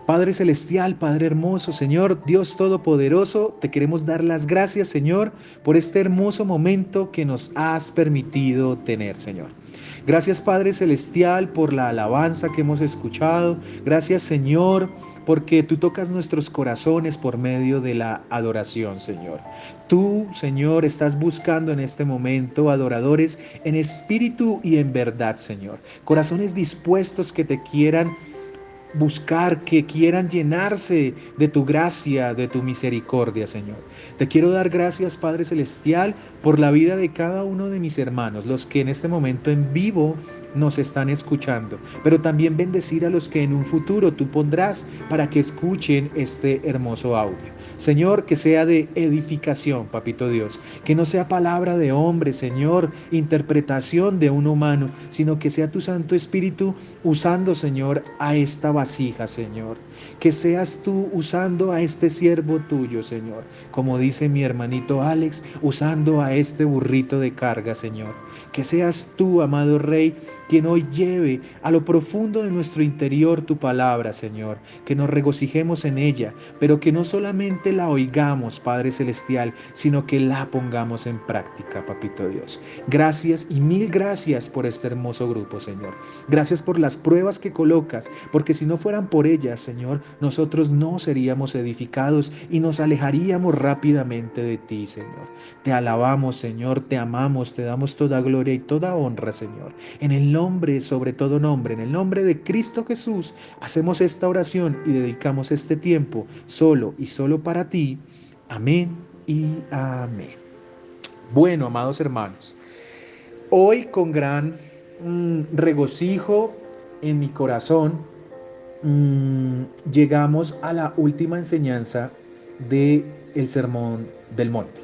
Padre celestial, Padre hermoso, Señor, Dios todopoderoso, te queremos dar las gracias, Señor, por este hermoso momento que nos has permitido tener, Señor. Gracias, Padre celestial, por la alabanza que hemos escuchado. Gracias, Señor, porque tú tocas nuestros corazones por medio de la adoración, Señor. Tú, Señor, estás buscando en este momento adoradores en espíritu y en verdad, Señor. Corazones dispuestos que te quieran buscar, que quieran llenarse de tu gracia, de tu misericordia, Señor. Te quiero dar gracias, Padre Celestial, por la vida de cada uno de mis hermanos, los que en este momento en vivo nos están escuchando, pero también bendecir a los que en un futuro tú pondrás para que escuchen este hermoso audio. Señor, que sea de edificación, Papito Dios, que no sea palabra de hombre, Señor, interpretación de un humano, sino que sea tu Santo Espíritu usando, Señor, a esta vasija, Señor. Que seas tú usando a este siervo tuyo, Señor. Como dice mi hermanito Alex, usando a este burrito de carga, Señor. Que seas tú, amado Rey, quien hoy lleve a lo profundo de nuestro interior tu palabra, Señor. Que nos regocijemos en ella, pero que no solamente la oigamos, Padre Celestial, sino que la pongamos en práctica, Papito Dios. Gracias y mil gracias por este hermoso grupo, Señor. Gracias por las pruebas que colocas, porque si no fueran por ellas, Señor, nosotros no seríamos edificados y nos alejaríamos rápidamente de ti, Señor. Te alabamos, Señor, te amamos, te damos toda gloria y toda honra, Señor. En el nombre, sobre todo nombre, en el nombre de Cristo Jesús, hacemos esta oración y dedicamos este tiempo solo y solo para ti. Amén y amén. Bueno, amados hermanos, hoy con gran regocijo en mi corazón, llegamos a la última enseñanza del Sermón del Monte.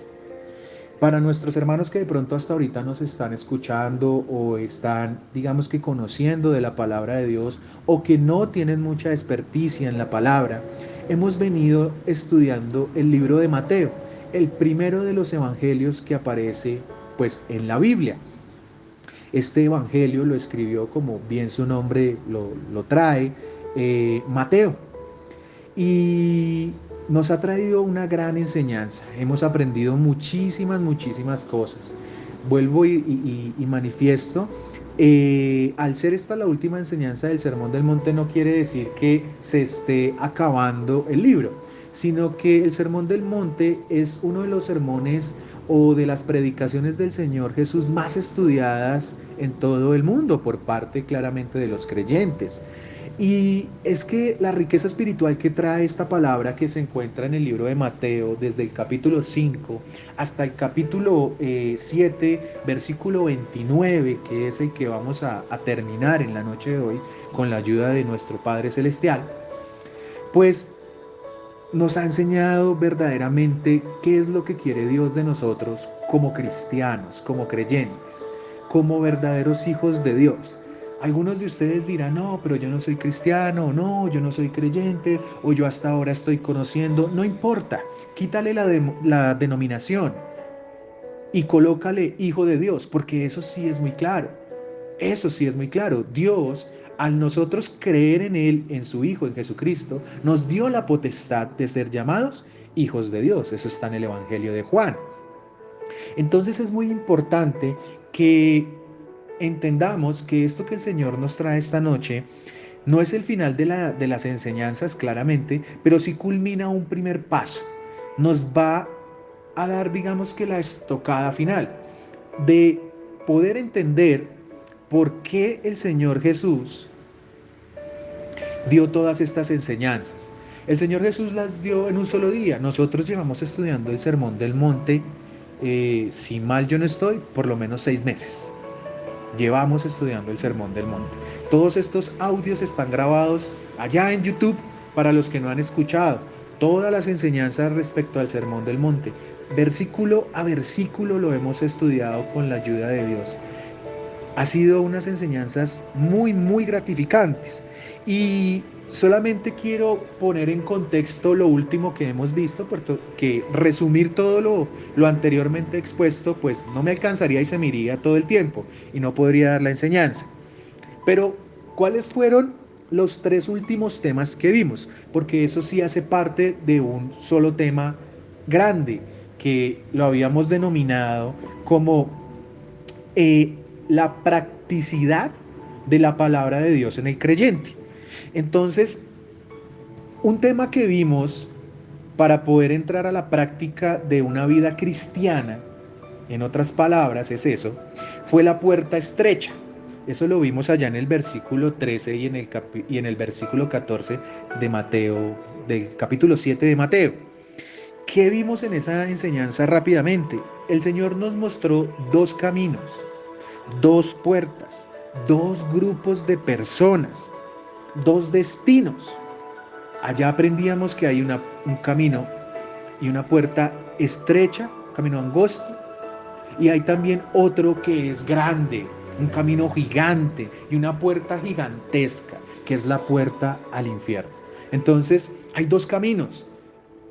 Para nuestros hermanos que de pronto hasta ahorita nos están escuchando o están, digamos que conociendo de la palabra de Dios o que no tienen mucha experticia en la palabra, hemos venido estudiando el libro de Mateo, el primero de los evangelios que aparece pues en la Biblia. Este evangelio lo escribió, como bien su nombre lo trae, Mateo. Y nos ha traído una gran enseñanza. Hemos aprendido muchísimas cosas. Vuelvo y manifiesto. Al ser esta la última enseñanza del Sermón del Monte, no quiere decir que se esté acabando el libro, sino que el Sermón del Monte es uno de los sermones o de las predicaciones del Señor Jesús más estudiadas en todo el mundo por parte claramente de los creyentes. Y es que la riqueza espiritual que trae esta palabra que se encuentra en el libro de Mateo, desde el capítulo 5 hasta el capítulo 7, versículo 29, que es el que vamos a terminar en la noche de hoy con la ayuda de nuestro Padre Celestial, pues nos ha enseñado verdaderamente qué es lo que quiere Dios de nosotros como cristianos, como creyentes, como verdaderos hijos de Dios. Algunos de ustedes dirán, no, pero yo no soy cristiano, no, yo no soy creyente, o yo hasta ahora estoy conociendo. No importa, quítale la denominación y colócale hijo de Dios, porque eso sí es muy claro. Eso sí es muy claro. Dios, al nosotros creer en Él, en su Hijo, en Jesucristo, nos dio la potestad de ser llamados hijos de Dios. Eso está en el Evangelio de Juan. Entonces es muy importante que entendamos que esto que el Señor nos trae esta noche no es el final de las enseñanzas, claramente, pero sí culmina un primer paso. Nos va a dar, digamos que la estocada final de poder entender por qué el Señor Jesús dio todas estas enseñanzas. El Señor Jesús las dio en un solo día. Nosotros llevamos estudiando el Sermón del Monte, si mal yo no estoy, por lo menos 6 meses. Llevamos estudiando el Sermón del Monte. Todos estos audios están grabados allá en YouTube para los que no han escuchado. Todas las enseñanzas respecto al Sermón del Monte, versículo a versículo, lo hemos estudiado con la ayuda de Dios. Ha sido unas enseñanzas muy gratificantes. Y solamente quiero poner en contexto lo último que hemos visto, porque resumir todo lo anteriormente expuesto, pues no me alcanzaría y se me iría todo el tiempo y no podría dar la enseñanza. Pero, ¿cuáles fueron los tres últimos temas que vimos, porque eso sí hace parte de un solo tema grande que lo habíamos denominado como la practicidad de la palabra de Dios en el creyente. Entonces, un tema que vimos para poder entrar a la práctica de una vida cristiana, en otras palabras es eso, fue la puerta estrecha. Eso lo vimos allá en el versículo 13 y en el versículo 14 de Mateo, del capítulo 7 de Mateo. ¿Qué vimos en esa enseñanza rápidamente? El Señor nos mostró dos caminos, dos puertas, dos grupos de personas, dos destinos. Allá aprendíamos que hay un camino y una puerta estrecha, un camino angosto, y hay también otro que es grande, un camino gigante y una puerta gigantesca, que es la puerta al infierno. Entonces, hay dos caminos.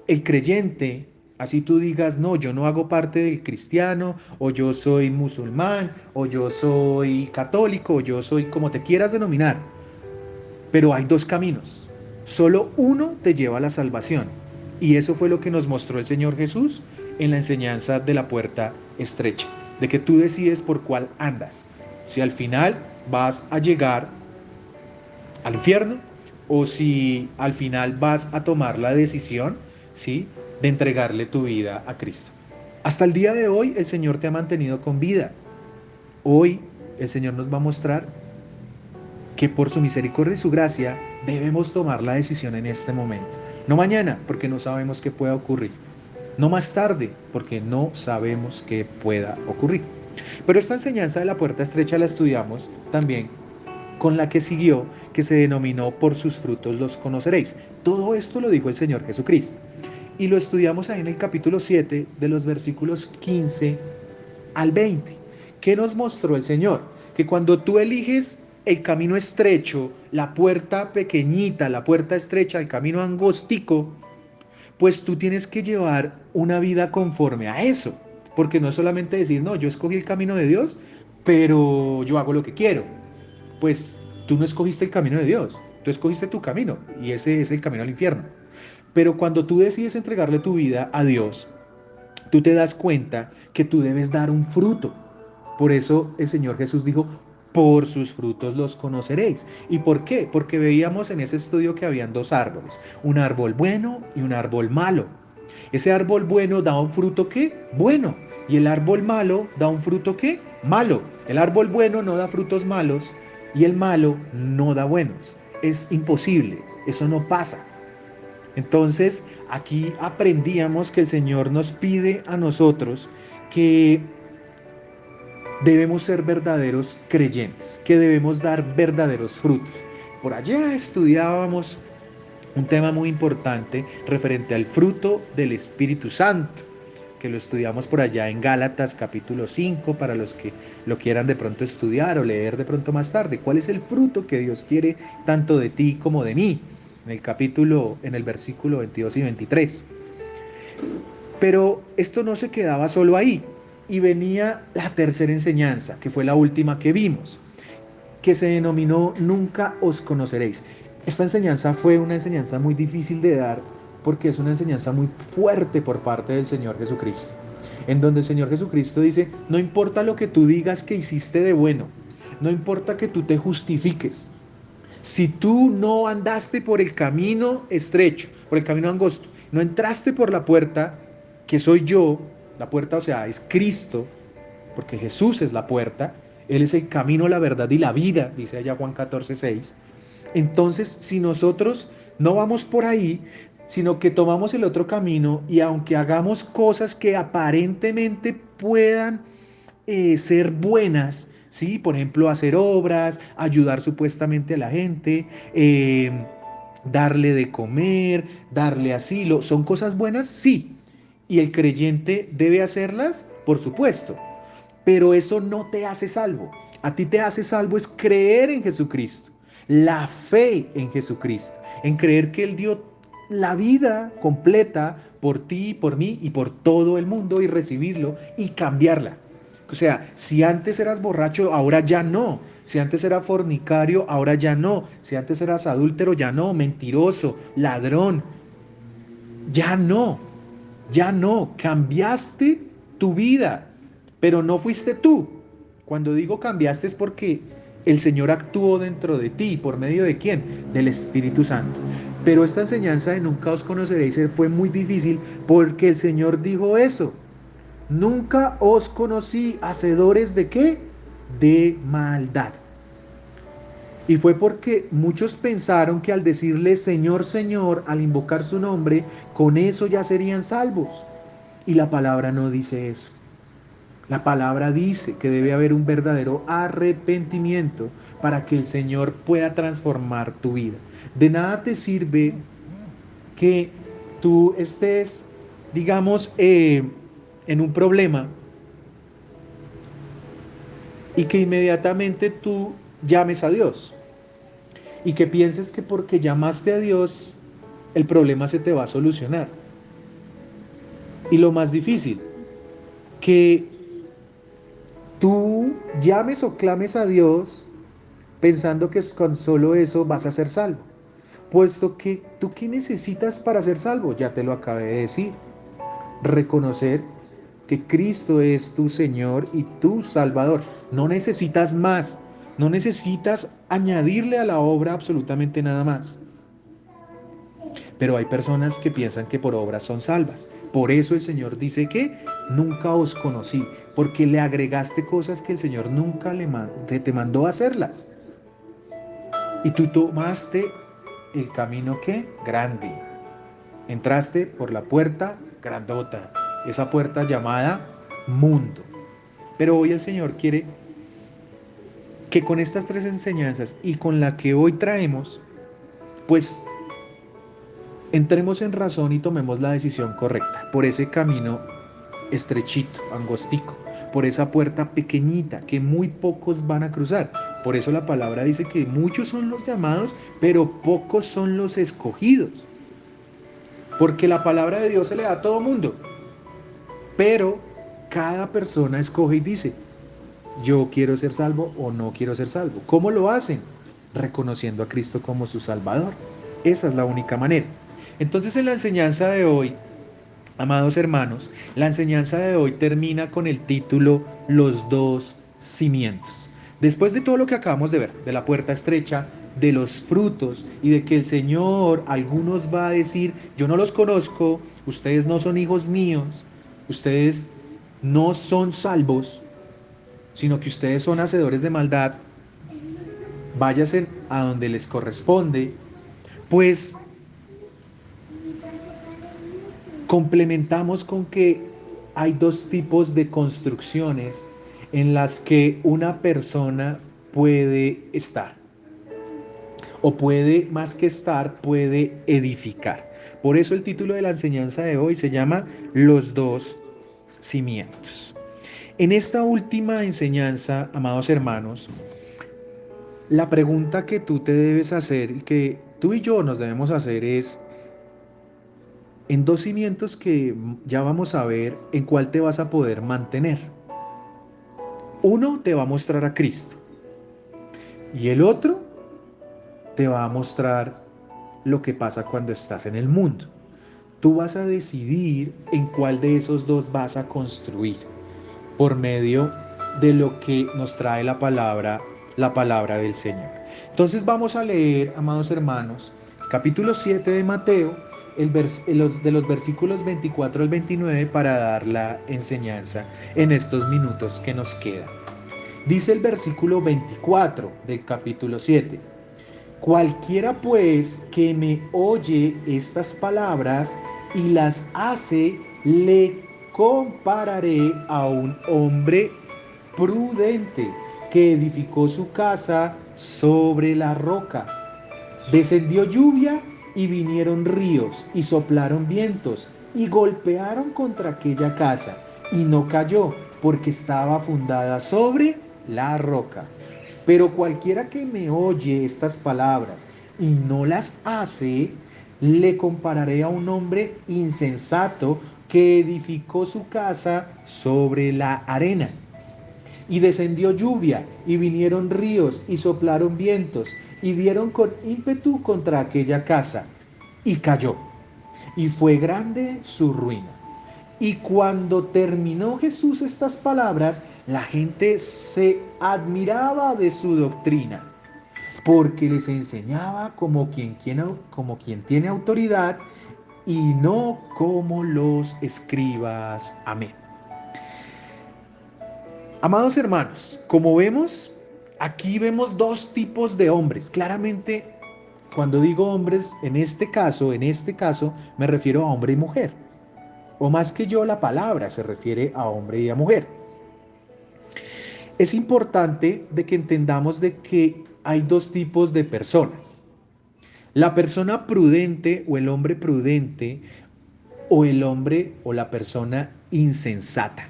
El creyente, así tú digas, no, yo no hago parte del cristiano, o yo soy musulmán, o yo soy católico, o yo soy como te quieras denominar, pero hay dos caminos. Solo uno te lleva a la salvación. Y eso fue lo que nos mostró el Señor Jesús en la enseñanza de la puerta estrecha, de que tú decides por cuál andas. Si al final vas a llegar al infierno o si al final vas a tomar la decisión, ¿sí?, de entregarle tu vida a Cristo. Hasta el día de hoy el Señor te ha mantenido con vida. Hoy el Señor nos va a mostrar que por su misericordia y su gracia debemos tomar la decisión en este momento. No mañana, porque no sabemos qué pueda ocurrir. No más tarde, porque no sabemos qué pueda ocurrir. Pero esta enseñanza de la puerta estrecha la estudiamos también con la que siguió, que se denominó por sus frutos los conoceréis. Todo esto lo dijo el Señor Jesucristo. Y lo estudiamos ahí en el capítulo 7 de los versículos 15 al 20. ¿Qué nos mostró el Señor? Que cuando tú eliges el camino estrecho, la puerta pequeñita, la puerta estrecha, el camino angostico, pues tú tienes que llevar una vida conforme a eso. Porque no es solamente decir, no, yo escogí el camino de Dios, pero yo hago lo que quiero. Pues tú no escogiste el camino de Dios, tú escogiste tu camino y ese es el camino al infierno. Pero cuando tú decides entregarle tu vida a Dios, tú te das cuenta que tú debes dar un fruto. Por eso el Señor Jesús dijo, por sus frutos los conoceréis. ¿Y por qué? Porque veíamos en ese estudio que habían dos árboles, un árbol bueno y un árbol malo. Ese árbol bueno da un fruto ¿qué? Bueno. Y el árbol malo da un fruto ¿qué? Malo. El árbol bueno no da frutos malos y el malo no da buenos. Es imposible, eso no pasa. Entonces, aquí aprendíamos que el Señor nos pide a nosotros que debemos ser verdaderos creyentes, que debemos dar verdaderos frutos. Por allá estudiábamos un tema muy importante referente al fruto del Espíritu Santo, que lo estudiamos por allá en Gálatas capítulo 5, para los que lo quieran de pronto estudiar o leer de pronto más tarde. ¿Cuál es el fruto que Dios quiere tanto de ti como de mí? En el versículo 22 y 23. Pero esto no se quedaba solo ahí, y venía la tercera enseñanza, que fue la última que vimos, que se denominó Nunca os conoceréis. Esta enseñanza fue una enseñanza muy difícil de dar porque es una enseñanza muy fuerte por parte del Señor Jesucristo, en donde el Señor Jesucristo dice, no importa lo que tú digas que hiciste de bueno, no importa que tú te justifiques, si tú no andaste por el camino estrecho, por el camino angosto, no entraste por la puerta, que soy yo, la puerta, o sea, es Cristo, porque Jesús es la puerta, Él es el camino, la verdad y la vida, dice allá Juan 14:6. Entonces, si nosotros no vamos por ahí, sino que tomamos el otro camino y aunque hagamos cosas que aparentemente puedan ser buenas, ¿sí? Por ejemplo, hacer obras, ayudar supuestamente a la gente, darle de comer, darle asilo, ¿son cosas buenas? Sí. ¿Y el creyente debe hacerlas? Por supuesto. Pero eso no te hace salvo. A ti te hace salvo es creer en Jesucristo, la fe en Jesucristo, en creer que Él dio la vida completa por ti, por mí y por todo el mundo y recibirlo y cambiarla. O sea, si antes eras borracho, ahora ya no. Si antes eras fornicario, ahora ya no. Si antes eras adúltero, ya no. Mentiroso, ladrón, ya no. Ya no. Cambiaste tu vida, pero no fuiste tú. Cuando digo cambiaste es porque el Señor actuó dentro de ti. ¿Por medio de quién? Del Espíritu Santo. Pero esta enseñanza de nunca os conoceréis fue muy difícil porque el Señor dijo eso. Nunca os conocí, hacedores de qué? De maldad. Y fue porque muchos pensaron que al decirle Señor, Señor, al invocar su nombre, con eso ya serían salvos. Y la palabra no dice eso. La palabra dice que debe haber un verdadero arrepentimiento para que el Señor pueda transformar tu vida. De nada te sirve que tú estés, digamos, en un problema y que inmediatamente tú llames a Dios y que pienses que porque llamaste a Dios el problema se te va a solucionar. Y lo más difícil, que tú llames o clames a Dios pensando que con solo eso vas a ser salvo. Puesto que tú, ¿qué necesitas para ser salvo? Ya te lo acabé de decir. Reconocer que Cristo es tu Señor y tu Salvador. No necesitas más. No necesitas añadirle a la obra absolutamente nada más. Pero hay personas que piensan que por obras son salvas. Por eso el Señor dice que nunca os conocí, porque le agregaste cosas que el Señor nunca te mandó a hacerlas. Y tú tomaste el camino que grande. Entraste por la puerta grandota, esa puerta llamada mundo. Pero hoy el Señor quiere que con estas tres enseñanzas y con la que hoy traemos, pues entremos en razón y tomemos la decisión correcta por ese camino estrechito, angostico, por esa puerta pequeñita que muy pocos van a cruzar. Por eso la palabra dice que muchos son los llamados, pero pocos son los escogidos. Porque la palabra de Dios se le da a todo mundo, pero cada persona escoge y dice, yo quiero ser salvo o no quiero ser salvo. ¿Cómo lo hacen? Reconociendo a Cristo como su Salvador. Esa es la única manera. Entonces en la enseñanza de hoy, amados hermanos, la enseñanza de hoy termina con el título Los dos cimientos. Después de todo lo que acabamos de ver, de la puerta estrecha, de los frutos y de que el Señor, algunos va a decir, yo no los conozco, ustedes no son hijos míos, ustedes no son salvos, sino que ustedes son hacedores de maldad, váyanse a donde les corresponde, pues complementamos con que hay dos tipos de construcciones en las que una persona puede estar, o puede, más que estar, puede edificar. Por eso el título de la enseñanza de hoy se llama Los dos cimientos. En esta última enseñanza, amados hermanos, la pregunta que tú te debes hacer y que tú y yo nos debemos hacer es, en dos cimientos que ya vamos a ver, ¿en cuál te vas a poder mantener? Uno te va a mostrar a Cristo y el otro te va a mostrar lo que pasa cuando estás en el mundo. Tú vas a decidir en cuál de esos dos vas a construir por medio de lo que nos trae la palabra del Señor. Entonces vamos a leer, amados hermanos, capítulo 7 de Mateo, de los versículos 24 al 29 para dar la enseñanza en estos minutos que nos quedan. Dice el versículo 24 del capítulo 7. Cualquiera pues que me oye estas palabras y las hace, le compararé a un hombre prudente que edificó su casa sobre la roca. Descendió lluvia y vinieron ríos y soplaron vientos y golpearon contra aquella casa y no cayó porque estaba fundada sobre la roca. Pero cualquiera que me oye estas palabras y no las hace, le compararé a un hombre insensato que edificó su casa sobre la arena. Y descendió lluvia, y vinieron ríos, y soplaron vientos, y dieron con ímpetu contra aquella casa, y cayó, y fue grande su ruina. Y cuando terminó Jesús estas palabras, la gente se admiraba de su doctrina, porque les enseñaba como quien tiene autoridad y no como los escribas. Amén. Amados hermanos, como vemos, aquí vemos dos tipos de hombres. Claramente, cuando digo hombres, en este caso, me refiero a hombre y mujer. O más que yo, la palabra se refiere a hombre y a mujer. Es importante de que entendamos de que hay dos tipos de personas. La persona prudente o el hombre prudente o el hombre o la persona insensata.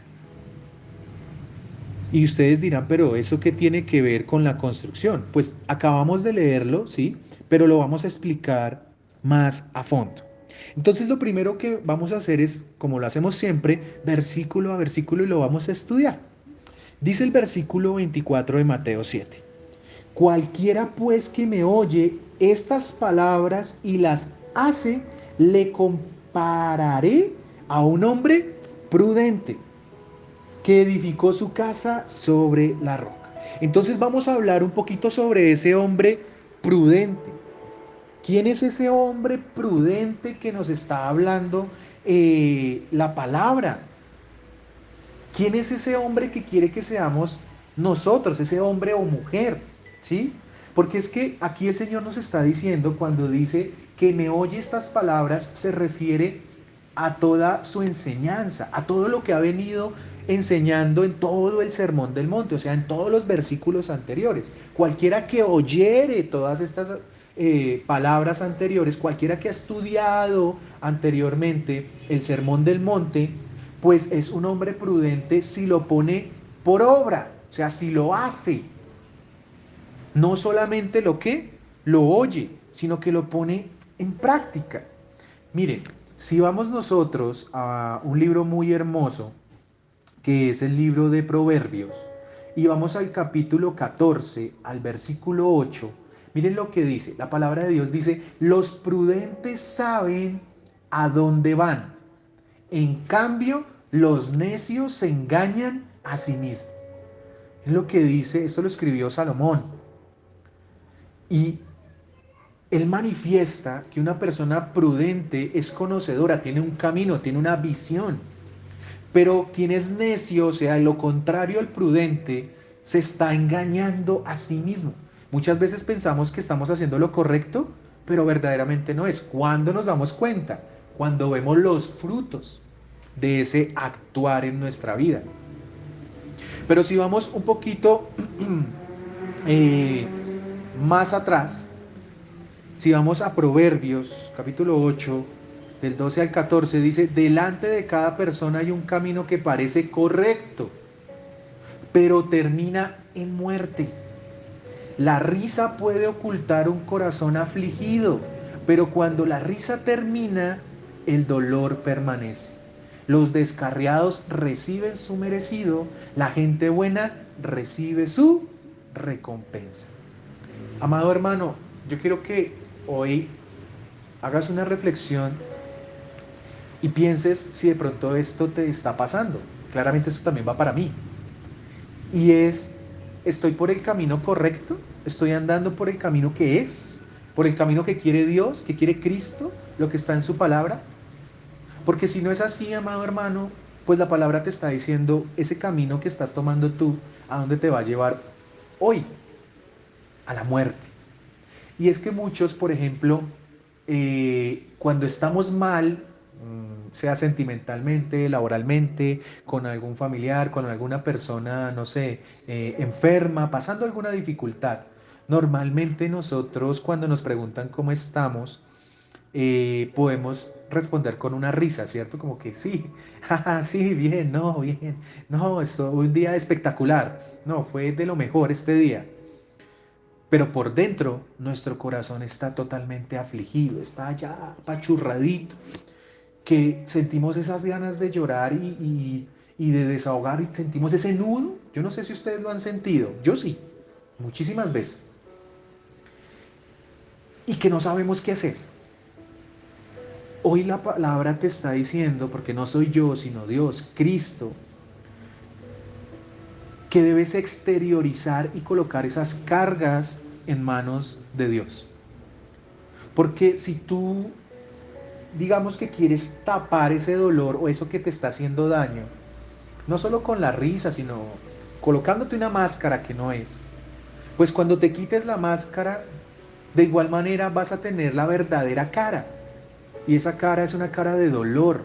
Y ustedes dirán, pero ¿eso qué tiene que ver con la construcción? Pues acabamos de leerlo, ¿sí? Pero lo vamos a explicar más a fondo. Entonces lo primero que vamos a hacer es, como lo hacemos siempre, versículo a versículo y lo vamos a estudiar. Dice el versículo 24 de Mateo 7. Cualquiera pues que me oye estas palabras y las hace, le compararé a un hombre prudente que edificó su casa sobre la roca. Entonces vamos a hablar un poquito sobre ese hombre prudente. ¿Quién es ese hombre prudente que nos está hablando la palabra? ¿Quién es ese hombre que quiere que seamos nosotros, ese hombre o mujer? ¿Sí? Porque es que aquí el Señor nos está diciendo, cuando dice que me oye estas palabras, se refiere a toda su enseñanza, a todo lo que ha venido enseñando en todo el Sermón del Monte, o sea, en todos los versículos anteriores. Cualquiera que oyere todas estas palabras anteriores, cualquiera que ha estudiado anteriormente el Sermón del Monte, pues es un hombre prudente si lo pone por obra, o sea, si lo hace. No solamente lo oye, sino que lo pone en práctica. Miren, si vamos nosotros a un libro muy hermoso, que es el libro de Proverbios, y vamos al capítulo 14, al versículo 8, miren lo que dice. La palabra de Dios dice, los prudentes saben a dónde van. En cambio, los necios se engañan a sí mismos. Es lo que dice, esto lo escribió Salomón. Y él manifiesta que una persona prudente es conocedora, tiene un camino, tiene una visión. Pero quien es necio, o sea, lo contrario al prudente, se está engañando a sí mismo. Muchas veces pensamos que estamos haciendo lo correcto, pero verdaderamente no es. ¿Cuándo nos damos cuenta? Cuando vemos los frutos de ese actuar en nuestra vida. Pero si vamos un poquito eh, más atrás, si vamos a Proverbios, capítulo 8, del 12 al 14, dice, delante de cada persona hay un camino que parece correcto, pero termina en muerte. La risa puede ocultar un corazón afligido, pero cuando la risa termina, el dolor permanece. Los descarriados reciben su merecido, la gente buena recibe su recompensa. Amado hermano, yo quiero que hoy hagas una reflexión y pienses si de pronto esto te está pasando. Claramente esto también va para mí. Y es, ¿estoy por el camino correcto? ¿Estoy andando por el camino que es? ¿Por el camino que quiere Dios, que quiere Cristo, lo que está en su palabra? Porque si no es así, amado hermano, pues la palabra te está diciendo ese camino que estás tomando tú, ¿a dónde te va a llevar hoy? A la muerte. Y es que muchos, por ejemplo, cuando estamos mal, sea sentimentalmente, laboralmente, con algún familiar, con alguna persona, no sé, enferma, pasando alguna dificultad, normalmente nosotros cuando nos preguntan cómo estamos, podemos responder con una risa, ¿cierto? Como que sí, jaja, sí, bien, no, bien, no, esto un día espectacular, no, fue de lo mejor este día. Pero por dentro nuestro corazón está totalmente afligido, está ya apachurradito, que sentimos esas ganas de llorar y de desahogar y sentimos ese nudo. Yo no sé si ustedes lo han sentido, yo sí, muchísimas veces. Y que no sabemos qué hacer. Hoy la palabra te está diciendo, porque no soy yo, sino Dios, Cristo, que debes exteriorizar y colocar esas cargas en manos de Dios. Porque si tú, digamos que quieres tapar ese dolor o eso que te está haciendo daño, no solo con la risa, sino colocándote una máscara que no es, pues cuando te quites la máscara, de igual manera vas a tener la verdadera cara. Y esa cara es una cara de dolor.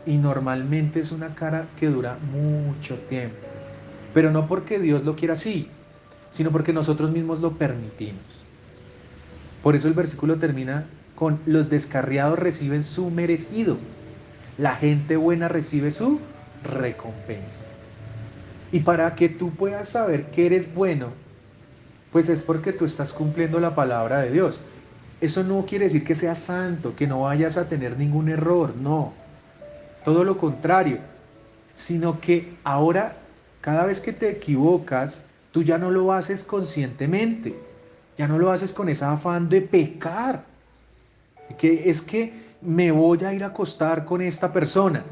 Y normalmente es una cara que dura mucho tiempo. Pero no porque Dios lo quiera así, sino porque nosotros mismos lo permitimos. Por eso el versículo termina con: los descarriados reciben su merecido, la gente buena recibe su recompensa. Y para que tú puedas saber que eres bueno, pues es porque tú estás cumpliendo la palabra de Dios. Eso no quiere decir que seas santo, que no vayas a tener ningún error, no. Todo lo contrario, sino que ahora, cada vez que te equivocas, tú ya no lo haces conscientemente, ya no lo haces con ese afán de pecar, que es que me voy a ir a acostar con esta persona,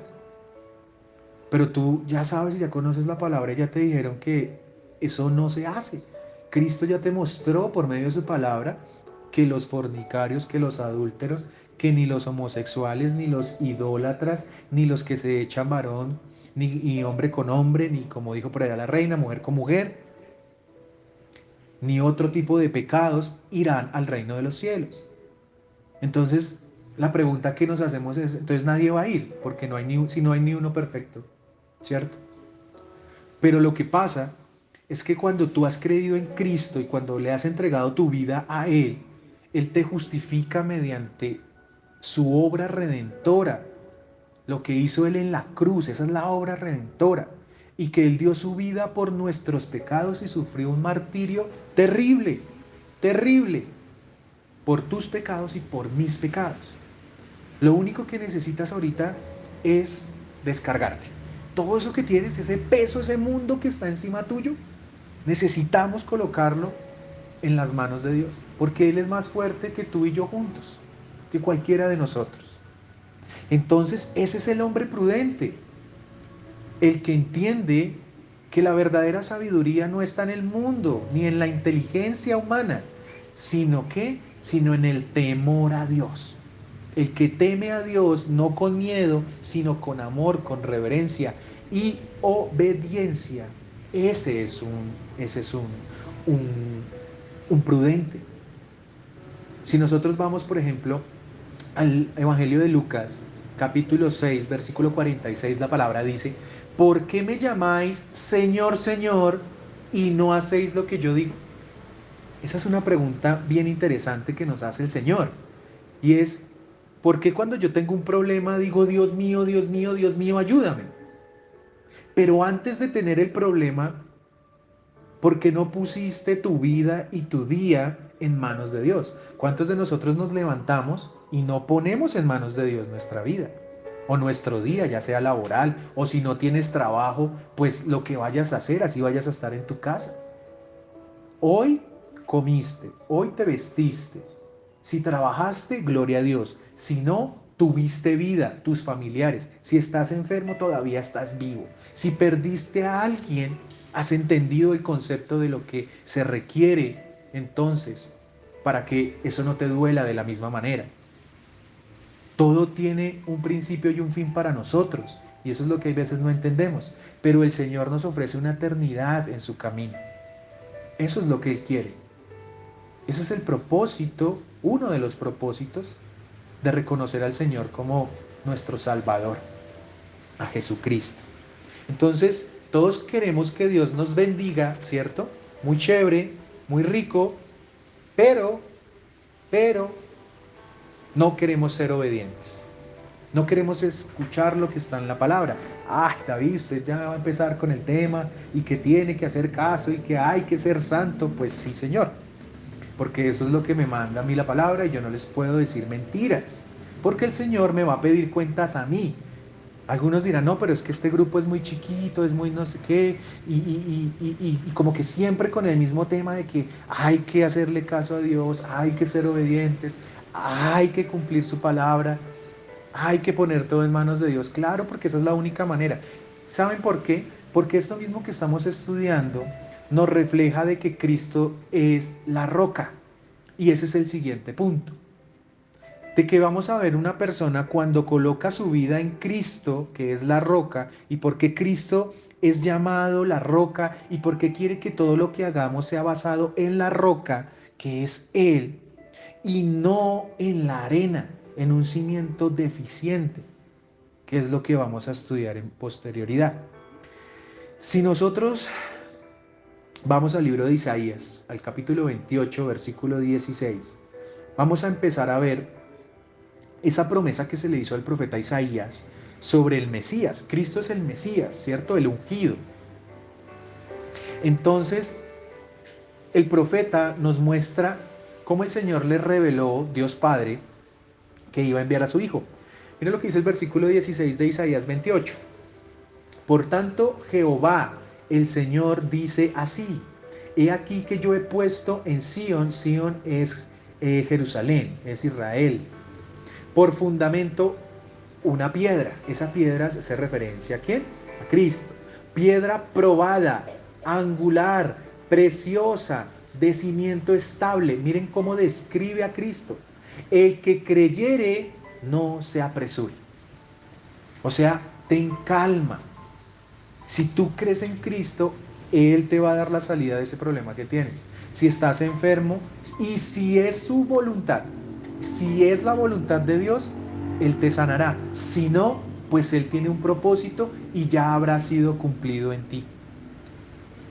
pero tú ya sabes y ya conoces la palabra y ya te dijeron que eso no se hace. Cristo ya te mostró por medio de su palabra que los fornicarios, que los adúlteros, que ni los homosexuales, ni los idólatras, ni los que se echan varón, ni hombre con hombre, ni como dijo por allá la reina, mujer con mujer, ni otro tipo de pecados irán al reino de los cielos. Entonces, la pregunta que nos hacemos es: entonces nadie va a ir, porque no hay si no hay ni uno perfecto, ¿cierto? Pero lo que pasa es que cuando tú has creído en Cristo y cuando le has entregado tu vida a Él, Él te justifica mediante su obra redentora. Lo que hizo Él en la cruz, esa es la obra redentora. Y que Él dio su vida por nuestros pecados y sufrió un martirio terrible, terrible, por tus pecados y por mis pecados. Lo único que necesitas ahorita es descargarte. Todo eso que tienes, ese peso, ese mundo que está encima tuyo, necesitamos colocarlo en las manos de Dios, porque Él es más fuerte que tú y yo juntos, que cualquiera de nosotros. Entonces, ese es el hombre prudente, el que entiende que la verdadera sabiduría no está en el mundo, ni en la inteligencia humana, sino en el temor a Dios. El que teme a Dios no con miedo, sino con amor, con reverencia y obediencia. Ese es un prudente. Si nosotros vamos, por ejemplo, al Evangelio de Lucas, capítulo 6 versículo 46, la palabra dice: ¿por qué me llamáis Señor, Señor, y no hacéis lo que yo digo? Esa es una pregunta bien interesante que nos hace el Señor. Y es: ¿por qué cuando yo tengo un problema digo, Dios mío, Dios mío, Dios mío, ayúdame? Pero antes de tener el problema, ¿por qué no pusiste tu vida y tu día en manos de Dios? ¿Cuántos de nosotros nos levantamos y no ponemos en manos de Dios nuestra vida? O nuestro día, ya sea laboral, o si no tienes trabajo, pues lo que vayas a hacer, así vayas a estar en tu casa. Hoy comiste, hoy te vestiste. Si trabajaste, gloria a Dios. Si no, tuviste vida, tus familiares. Si estás enfermo, todavía estás vivo. Si perdiste a alguien, has entendido el concepto de lo que se requiere entonces para que eso no te duela de la misma manera. Todo tiene un principio y un fin para nosotros, y eso es lo que a veces no entendemos. Pero el Señor nos ofrece una eternidad en su camino. Eso es lo que Él quiere. Ese es el propósito, uno de los propósitos de reconocer al Señor como nuestro Salvador, a Jesucristo. Entonces, todos queremos que Dios nos bendiga, ¿cierto? Muy chévere, muy rico, pero, pero, no queremos ser obedientes. No queremos escuchar lo que está en la palabra. Ah, David, usted ya va a empezar con el tema y que tiene que hacer caso y que hay que ser santo. Pues sí, Señor, porque eso es lo que me manda a mí la palabra y yo no les puedo decir mentiras, porque el Señor me va a pedir cuentas a mí. Algunos dirán, no, pero es que este grupo es muy chiquito, es muy no sé qué, y como que siempre con el mismo tema de que hay que hacerle caso a Dios, hay que ser obedientes, hay que cumplir su palabra, hay que poner todo en manos de Dios. Claro, porque esa es la única manera. ¿Saben por qué? Porque esto mismo que estamos estudiando nos refleja de que Cristo es la roca. Y ese es el siguiente punto. De que vamos a ver una persona cuando coloca su vida en Cristo, que es la roca, y porque Cristo es llamado la roca, y porque quiere que todo lo que hagamos sea basado en la roca, que es Él, y no en la arena, en un cimiento deficiente, que es lo que vamos a estudiar en posterioridad. Si nosotros vamos al libro de Isaías, al capítulo 28, versículo 16, vamos a empezar a ver esa promesa que se le hizo al profeta Isaías sobre el Mesías. Cristo es el Mesías, ¿cierto? El ungido. Entonces, el profeta nos muestra cómo el Señor le reveló, Dios Padre, que iba a enviar a su Hijo. Mira lo que dice el versículo 16 de Isaías 28. Por tanto, Jehová, el Señor, dice así: He aquí que yo he puesto en Sión, Sión es Jerusalén, es Israel, por fundamento una piedra. Esa piedra hace referencia ¿a quién? A Cristo. Piedra probada, angular, preciosa, de cimiento estable. Miren cómo describe a Cristo. El que creyere no se apresure. O sea, ten calma. Si tú crees en Cristo, Él te va a dar la salida de ese problema que tienes. Si estás enfermo y si es su voluntad, si es la voluntad de Dios, Él te sanará. Si no, pues Él tiene un propósito y ya habrá sido cumplido en ti.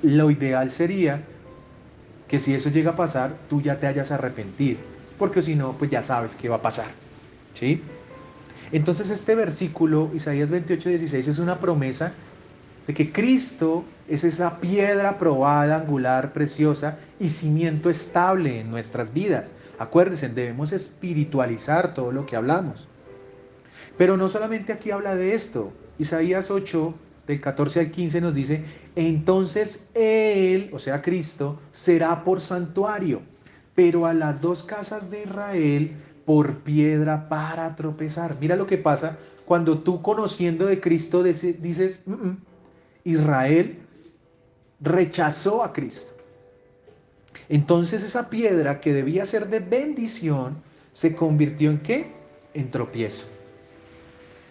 Lo ideal sería que si eso llega a pasar, tú ya te hayas arrepentido, porque si no, pues ya sabes qué va a pasar. ¿Sí? Entonces este versículo, Isaías 28:16, es una promesa de que Cristo es esa piedra probada, angular, preciosa y cimiento estable en nuestras vidas. Acuérdense, debemos espiritualizar todo lo que hablamos. Pero no solamente aquí habla de esto. Isaías 8, del 14 al 15 nos dice, entonces Él, o sea Cristo, será por santuario, pero a las dos casas de Israel por piedra para tropezar. Mira lo que pasa cuando tú conociendo de Cristo dices, Israel rechazó a Cristo. Entonces esa piedra que debía ser de bendición se convirtió en ¿qué? En tropiezo.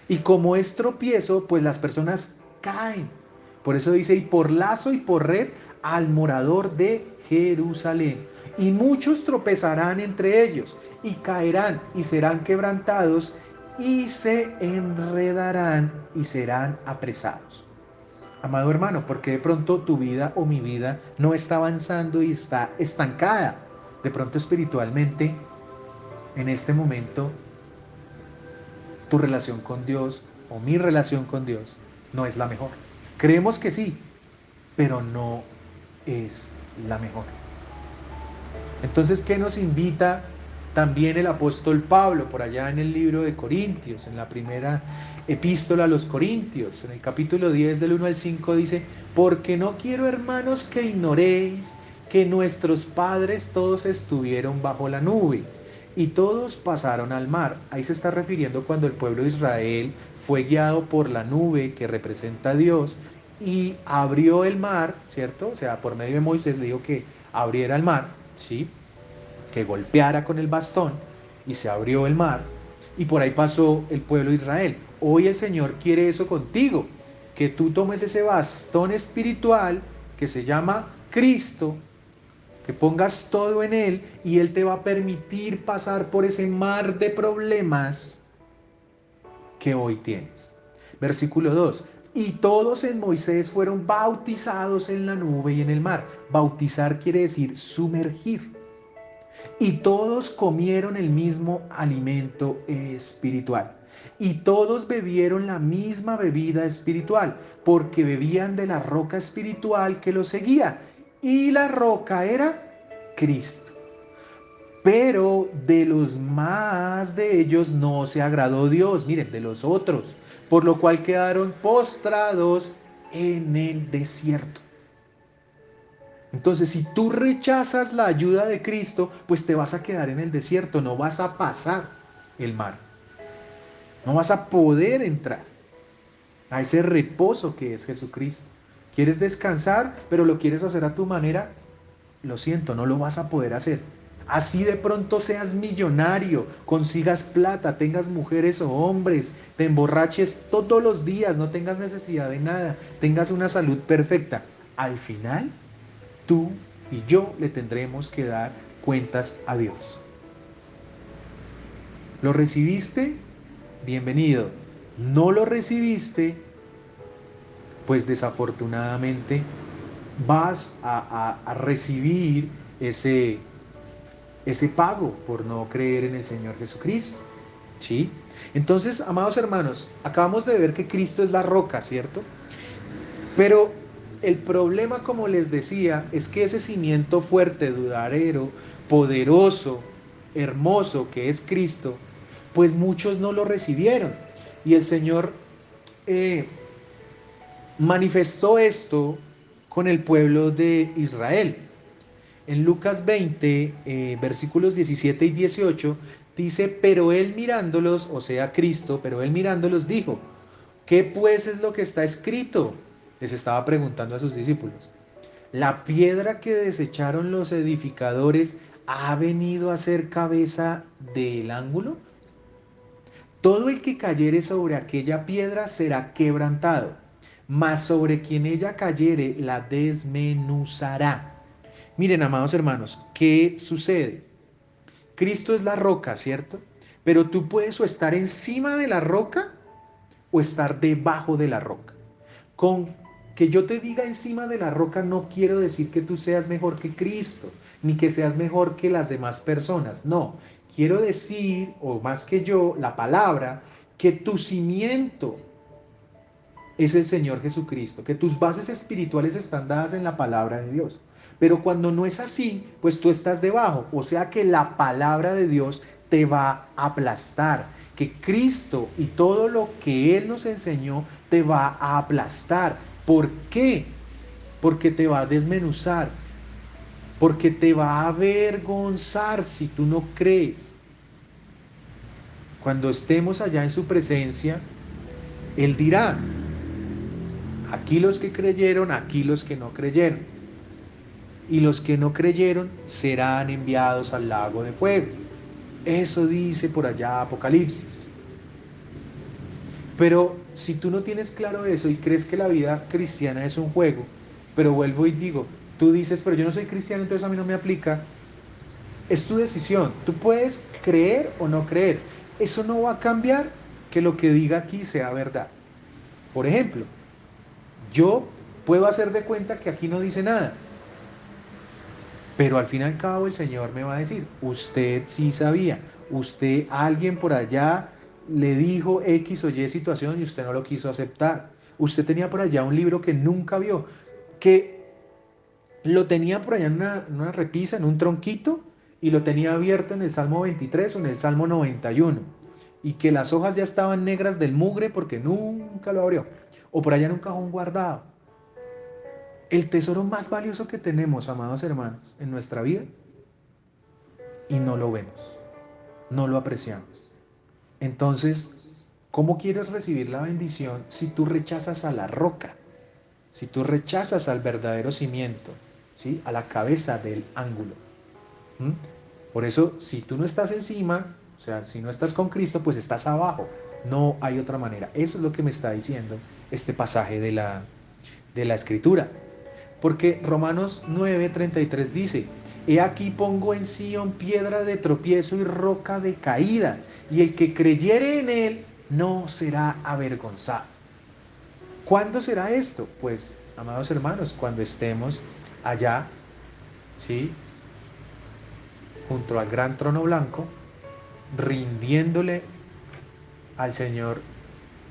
Y como es tropiezo, pues las personas caen. Por eso dice, y por lazo y por red al morador de Jerusalén. Y muchos tropezarán entre ellos, y caerán, y serán quebrantados, y se enredarán, y serán apresados. Amado hermano, porque de pronto tu vida o mi vida no está avanzando y está estancada. De pronto espiritualmente, en este momento, tu relación con Dios o mi relación con Dios no es la mejor. Creemos que sí, pero no es la mejor. Entonces, ¿qué nos invita también el apóstol Pablo por allá en el libro de Corintios, en la primera epístola a los Corintios, en el capítulo 10 del 1 al 5 dice, porque no quiero, hermanos, que ignoréis que nuestros padres todos estuvieron bajo la nube y todos pasaron al mar? Ahí se está refiriendo cuando el pueblo de Israel fue guiado por la nube que representa a Dios y abrió el mar, ¿cierto? O sea, por medio de Moisés le dijo que abriera el mar, ¿sí? Que golpeara con el bastón y se abrió el mar y por ahí pasó el pueblo de Israel. Hoy el Señor quiere eso contigo, que tú tomes ese bastón espiritual que se llama Cristo, que pongas todo en Él y Él te va a permitir pasar por ese mar de problemas que hoy tienes. Versículo 2. Y todos en Moisés fueron bautizados en la nube y en el mar. Bautizar quiere decir sumergir. Y todos comieron el mismo alimento espiritual. Y todos bebieron la misma bebida espiritual, porque bebían de la roca espiritual que los seguía. Y la roca era Cristo. Pero de los más de ellos no se agradó Dios, miren, de los otros, por lo cual quedaron postrados en el desierto. Entonces, si tú rechazas la ayuda de Cristo, pues te vas a quedar en el desierto, no vas a pasar el mar, no vas a poder entrar a ese reposo que es Jesucristo. ¿Quieres descansar, pero lo quieres hacer a tu manera? Lo siento, no lo vas a poder hacer. Así de pronto seas millonario, consigas plata, tengas mujeres o hombres, te emborraches todos los días, no tengas necesidad de nada, tengas una salud perfecta. Al final, tú y yo le tendremos que dar cuentas a Dios. ¿Lo recibiste? Bienvenido. ¿No lo recibiste? Pues desafortunadamente vas a recibir ese, ese pago por no creer en el Señor Jesucristo. ¿Sí? Entonces, amados hermanos, acabamos de ver que Cristo es la roca, ¿cierto? Pero el problema, como les decía, es que ese cimiento fuerte, duradero, poderoso, hermoso que es Cristo, pues muchos no lo recibieron. Y el Señor eh, manifestó esto con el pueblo de Israel. En Lucas 20, versículos 17 y 18, dice, pero él mirándolos, o sea, Cristo, pero él mirándolos dijo, ¿qué pues es lo que está escrito? Les estaba preguntando a sus discípulos. La piedra que desecharon los edificadores ha venido a ser cabeza del ángulo. Todo el que cayere sobre aquella piedra será quebrantado, mas sobre quien ella cayere la desmenuzará. Miren, amados hermanos, ¿qué sucede? Cristo es la roca, ¿cierto? Pero tú puedes o estar encima de la roca o estar debajo de la roca. Con que yo te diga encima de la roca no quiero decir que tú seas mejor que Cristo, ni que seas mejor que las demás personas. No, quiero decir, o más que yo, la palabra, que tu cimiento es el Señor Jesucristo, que tus bases espirituales están dadas en la palabra de Dios. Pero cuando no es así, pues tú estás debajo. O sea que la palabra de Dios te va a aplastar. Que Cristo y todo lo que Él nos enseñó te va a aplastar. ¿Por qué? Porque te va a desmenuzar. Porque te va a avergonzar si tú no crees. Cuando estemos allá en su presencia, Él dirá, aquí los que creyeron, aquí los que no creyeron. Y los que no creyeron serán enviados al lago de fuego. Eso dice por allá Apocalipsis. Pero si tú no tienes claro eso y crees que la vida cristiana es un juego, pero vuelvo y digo, tú dices, pero yo no soy cristiano, entonces a mí no me aplica, es tu decisión. Tú puedes creer o no creer. Eso no va a cambiar que lo que diga aquí sea verdad. Por ejemplo, yo puedo hacer de cuenta que aquí no dice nada, pero al fin y al cabo el Señor me va a decir, usted sí sabía, usted, alguien por allá le dijo X o Y situación y usted no lo quiso aceptar. Usted tenía por allá un libro que nunca vio, que lo tenía por allá en una repisa, en un tronquito, y lo tenía abierto en el Salmo 23 o en el Salmo 91, y que las hojas ya estaban negras del mugre porque nunca lo abrió, o por allá en un cajón guardado. El tesoro más valioso que tenemos, amados hermanos, en nuestra vida, y no lo vemos, no lo apreciamos. Entonces, ¿cómo quieres recibir la bendición si tú rechazas a la roca? Si tú rechazas al verdadero cimiento, ¿sí? A la cabeza del ángulo. ¿Mm? Por eso, si tú no estás encima, o sea, si no estás con Cristo, pues estás abajo. No hay otra manera. Eso es lo que me está diciendo este pasaje de la Escritura. Porque Romanos 9:33 dice, he aquí pongo en Sión piedra de tropiezo y roca de caída, y el que creyere en él no será avergonzado. ¿Cuándo será esto? Pues, amados hermanos, cuando estemos allá, ¿sí? Junto al gran trono blanco, rindiéndole al Señor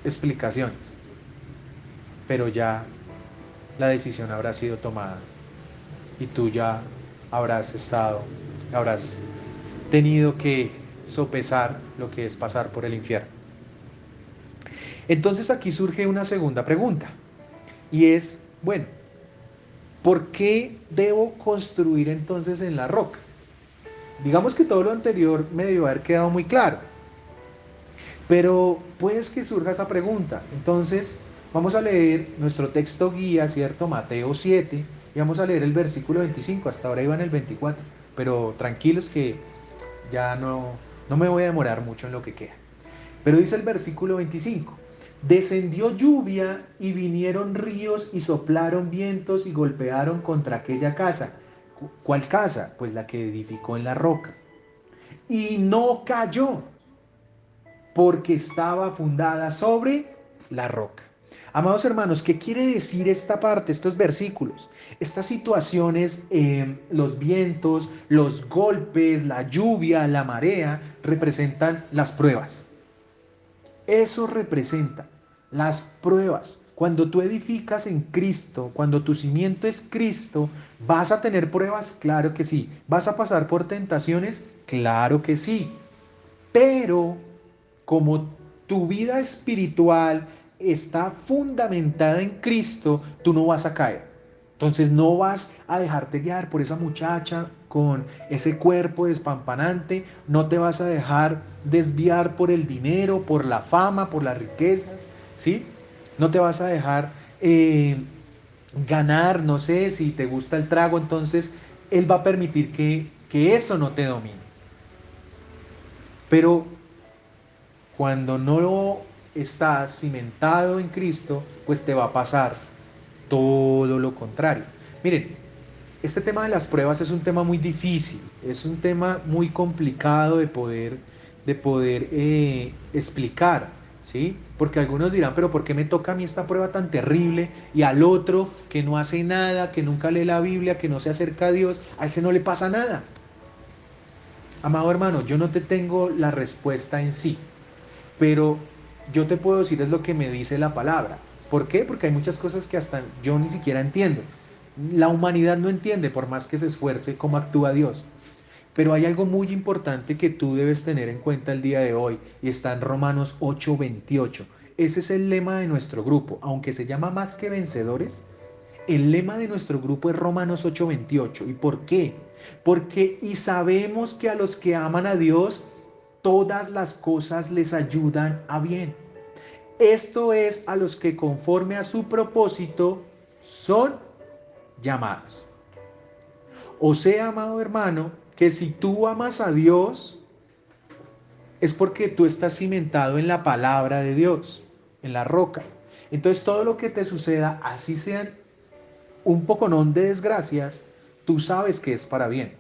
explicaciones, pero ya la decisión habrá sido tomada y tú ya habrás estado, habrás tenido que sopesar lo que es pasar por el infierno. Entonces aquí surge una segunda pregunta y es, bueno, ¿por qué debo construir entonces en la roca? Digamos que todo lo anterior me debió haber quedado muy claro, pero pues que surja esa pregunta. Entonces vamos a leer nuestro texto guía, ¿cierto? Mateo 7, y vamos a leer el versículo 25, hasta ahora iba en el 24, pero tranquilos que ya no me voy a demorar mucho en lo que queda. Pero dice el versículo 25, descendió lluvia y vinieron ríos y soplaron vientos y golpearon contra aquella casa. ¿Cuál casa? Pues la que edificó en la roca. Y no cayó porque estaba fundada sobre la roca. Amados hermanos, ¿qué quiere decir esta parte, estos versículos? Estas situaciones, los vientos, los golpes, la lluvia, la marea, representan las pruebas. Eso representa las pruebas. Cuando tú edificas en Cristo, cuando tu cimiento es Cristo, ¿vas a tener pruebas? Claro que sí. ¿Vas a pasar por tentaciones? Claro que sí. Pero como tu vida espiritual está fundamentada en Cristo, tú no vas a caer. Entonces no vas a dejarte guiar por esa muchacha con ese cuerpo despampanante, no te vas a dejar desviar por el dinero, por la fama, por las riquezas, ¿sí? No te vas a dejar ganar, no sé, si te gusta el trago, entonces Él va a permitir que eso no te domine. Pero cuando no estás cimentado en Cristo, pues te va a pasar todo lo contrario. Miren, este tema de las pruebas es un tema muy difícil, es un tema muy complicado de poder explicar, ¿sí? Porque algunos dirán, pero ¿por qué me toca a mí esta prueba tan terrible y al otro que no hace nada, que nunca lee la Biblia, que no se acerca a Dios, a ese no le pasa nada? Amado hermano, yo no te tengo la respuesta en sí, pero yo te puedo decir es lo que me dice la palabra. ¿Por qué? Porque hay muchas cosas que hasta yo ni siquiera entiendo. La humanidad no entiende por más que se esfuerce cómo actúa Dios. Pero hay algo muy importante que tú debes tener en cuenta el día de hoy y está en Romanos 8:28. Ese es el lema de nuestro grupo, aunque se llama Más que Vencedores. El lema de nuestro grupo es Romanos 8:28. ¿Y por qué? Porque y sabemos que a los que aman a Dios, todas las cosas les ayudan a bien. Esto es a los que conforme a su propósito son llamados. O sea, amado hermano, que si tú amas a Dios, es porque tú estás cimentado en la palabra de Dios, en la roca. Entonces todo lo que te suceda, así sean un poconón de desgracias, tú sabes que es para bien.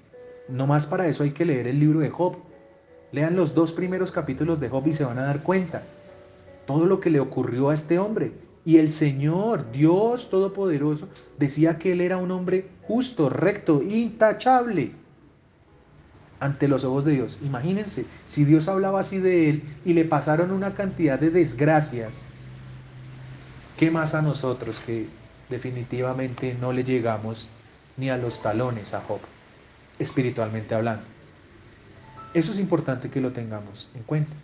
No más para eso hay que leer el libro de Job. Lean los 2 primeros capítulos de Job y se van a dar cuenta todo lo que le ocurrió a este hombre. Y el Señor, Dios Todopoderoso, decía que él era un hombre justo, recto, intachable ante los ojos de Dios. Imagínense, si Dios hablaba así de él y le pasaron una cantidad de desgracias, ¿qué más a nosotros que definitivamente no le llegamos ni a los talones a Job, espiritualmente hablando? Eso es importante que lo tengamos en cuenta.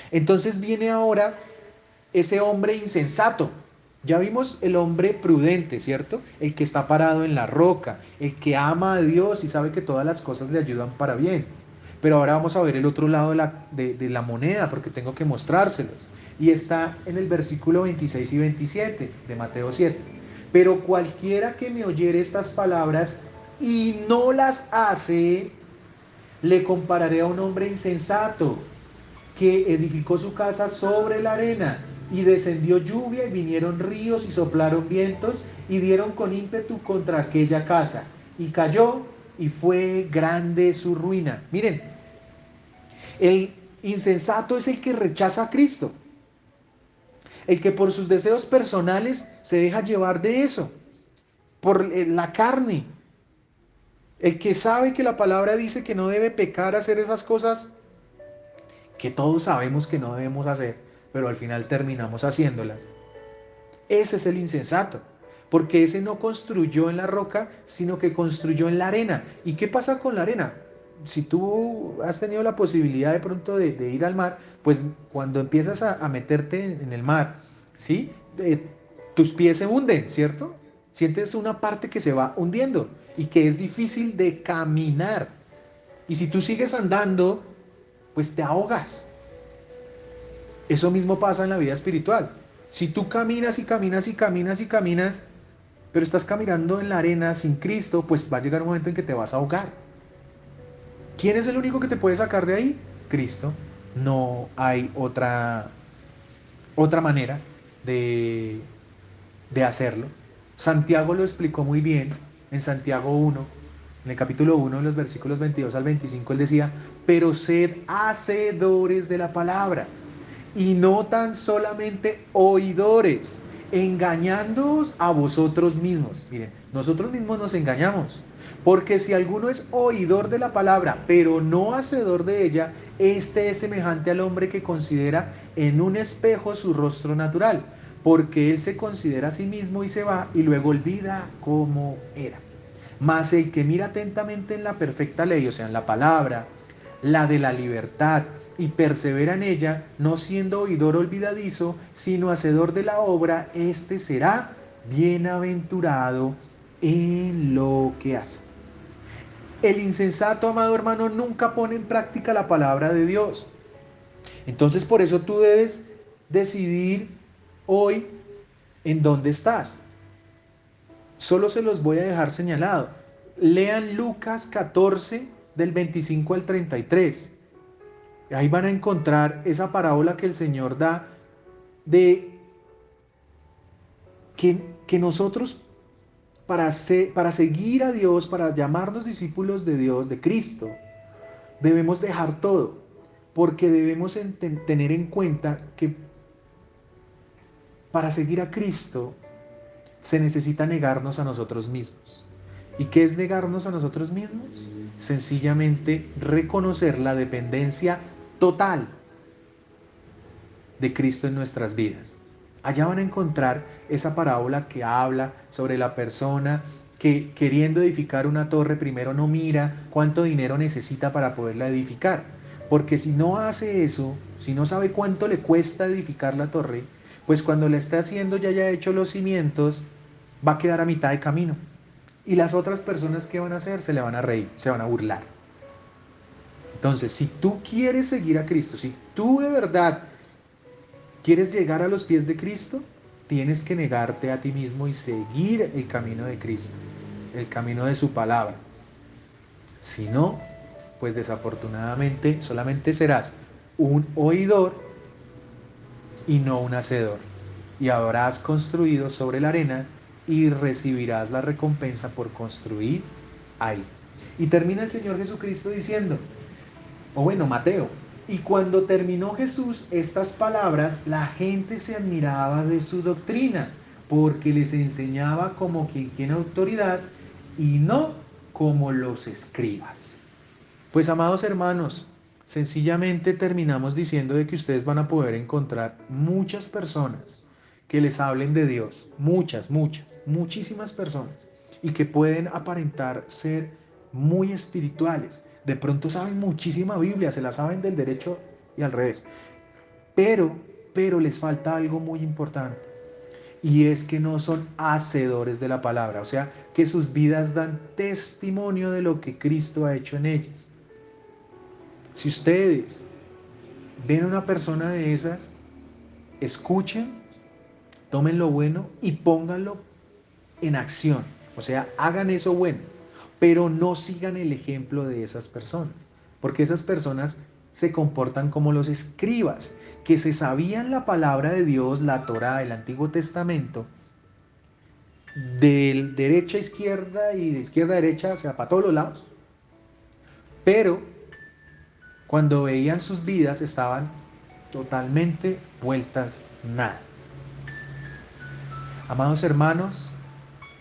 Entonces viene ahora ese hombre insensato. Ya vimos el hombre prudente, ¿cierto? El que está parado en la roca, el que ama a Dios y sabe que todas las cosas le ayudan para bien. Pero ahora vamos a ver el otro lado de la moneda, porque tengo que mostrárselos. Y está en el versículo 26 y 27 de Mateo 7. Pero cualquiera que me oyere estas palabras y no las hace, le compararé a un hombre insensato que edificó su casa sobre la arena, y descendió lluvia y vinieron ríos y soplaron vientos y dieron con ímpetu contra aquella casa y cayó y fue grande su ruina. Miren, el insensato es el que rechaza a Cristo, el que por sus deseos personales se deja llevar de eso, por la carne, el que sabe que la palabra dice que no debe pecar, hacer esas cosas que todos sabemos que no debemos hacer, pero al final terminamos haciéndolas. Ese es el insensato, porque ese no construyó en la roca, sino que construyó en la arena. ¿Y qué pasa con la arena? si tú has tenido la posibilidad de pronto de ir al mar, pues cuando empiezas a meterte en el mar, ¿sí? Tus pies se hunden, ¿cierto? Sientes una parte que se va hundiendo y que es difícil de caminar. Y si tú sigues andando, pues te ahogas. Eso mismo pasa en la vida espiritual. Si tú caminas y caminas y caminas y caminas, pero estás caminando en la arena sin Cristo, pues va a llegar un momento en que te vas a ahogar. ¿Quién es el único que te puede sacar de ahí? Cristo. No hay otra manera de, de hacerlo. Santiago lo explicó muy bien en Santiago 1, en el capítulo 1, en los versículos 22 al 25, él decía, pero sed hacedores de la palabra y no tan solamente oidores, engañándoos a vosotros mismos. Miren, nosotros mismos nos engañamos, porque si alguno es oidor de la palabra, pero no hacedor de ella, este es semejante al hombre que considera en un espejo su rostro natural, porque él se considera a sí mismo y se va y luego olvida cómo era. Mas el que mira atentamente en la perfecta ley, o sea, en la palabra, la de la libertad, y persevera en ella, no siendo oidor olvidadizo, sino hacedor de la obra, éste será bienaventurado en lo que hace. El insensato, amado hermano, nunca pone en práctica la palabra de Dios. Entonces, por eso tú debes decidir hoy en dónde estás. Solo se los voy a dejar señalado. Lean Lucas 14 del 25 al 33. Ahí van a encontrar esa parábola que el Señor da de que nosotros para seguir a Dios, para llamarnos discípulos de Dios, de Cristo, debemos dejar todo, porque debemos tener en cuenta que para seguir a Cristo se necesita negarnos a nosotros mismos. ¿Y qué es negarnos a nosotros mismos? Sencillamente reconocer la dependencia total de Cristo en nuestras vidas. Allá van a encontrar esa parábola que habla sobre la persona que queriendo edificar una torre primero no mira cuánto dinero necesita para poderla edificar. Porque si no hace eso, si no sabe cuánto le cuesta edificar la torre, pues cuando la esté haciendo ya haya hecho los cimientos, va a quedar a mitad de camino. Y las otras personas que van a hacer se le van a reír, se van a burlar. Entonces, si tú quieres seguir a Cristo, si tú de verdad ¿quieres llegar a los pies de Cristo? Tienes que negarte a ti mismo y seguir el camino de Cristo, el camino de su palabra. Si no, pues desafortunadamente solamente serás un oidor y no un hacedor. Y habrás construido sobre la arena y recibirás la recompensa por construir ahí. Y termina el Señor Jesucristo diciendo, o bueno, Mateo. Y cuando terminó Jesús estas palabras, la gente se admiraba de su doctrina, porque les enseñaba como quien tiene autoridad y no como los escribas. Pues amados hermanos, sencillamente terminamos diciendo de que ustedes van a poder encontrar muchas personas que les hablen de Dios, muchísimas personas, y que pueden aparentar ser muy espirituales. De pronto saben muchísima Biblia, se la saben del derecho y al revés, pero, pero les falta algo muy importante. Y es que no son hacedores de la palabra, o sea, que sus vidas dan testimonio de lo que Cristo ha hecho en ellas. Si ustedes ven a una persona de esas, escuchen, tomen lo bueno y pónganlo en acción. O sea, hagan eso bueno, pero no sigan el ejemplo de esas personas, porque esas personas se comportan como los escribas, que se sabían la palabra de Dios, la Torá, el Antiguo Testamento, de derecha a izquierda y de izquierda a derecha, o sea, para todos los lados, pero cuando veían sus vidas estaban totalmente vueltas nada. Amados hermanos,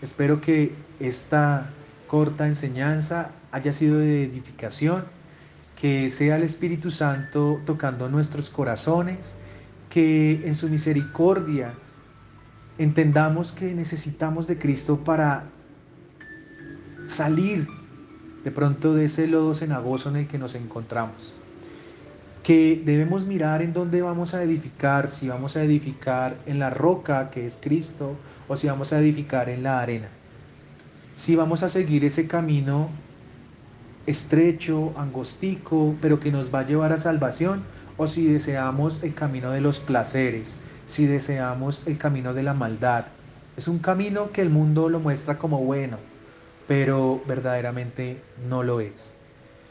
espero que esta corta enseñanza haya sido de edificación, que sea el Espíritu Santo tocando nuestros corazones, que en su misericordia entendamos que necesitamos de Cristo para salir de pronto de ese lodo cenagoso en el que nos encontramos, que debemos mirar en dónde vamos a edificar, si vamos a edificar en la roca que es Cristo o si vamos a edificar en la arena, si vamos a seguir ese camino estrecho, angostico, pero que nos va a llevar a salvación, o si deseamos el camino de los placeres, si deseamos el camino de la maldad. Es un camino que el mundo lo muestra como bueno, pero verdaderamente no lo es.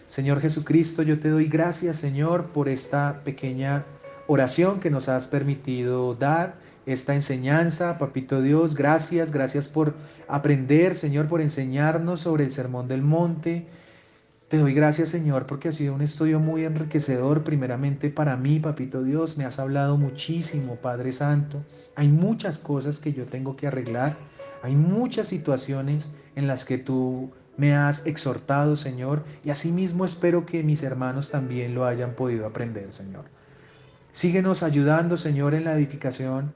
Señor Jesucristo, yo te doy gracias, Señor, por esta pequeña oración que nos has permitido dar, esta enseñanza, Papito Dios, gracias, gracias por aprender, Señor, por enseñarnos sobre el Sermón del Monte. Te doy gracias, Señor, porque ha sido un estudio muy enriquecedor, primeramente para mí, Papito Dios. Me has hablado muchísimo, Padre Santo. Hay muchas cosas que yo tengo que arreglar. Hay muchas situaciones en las que tú me has exhortado, Señor, y asimismo espero que mis hermanos también lo hayan podido aprender, Señor. Síguenos ayudando, Señor, en la edificación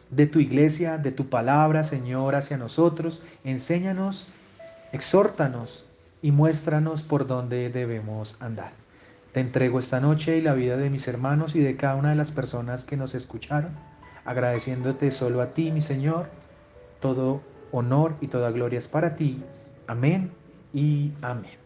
de tu iglesia, de tu palabra, Señor, hacia nosotros. Enséñanos, exhórtanos y muéstranos por dónde debemos andar. Te entrego esta noche y la vida de mis hermanos y de cada una de las personas que nos escucharon, agradeciéndote solo a ti, mi Señor. Todo honor y toda gloria es para ti. Amén y amén.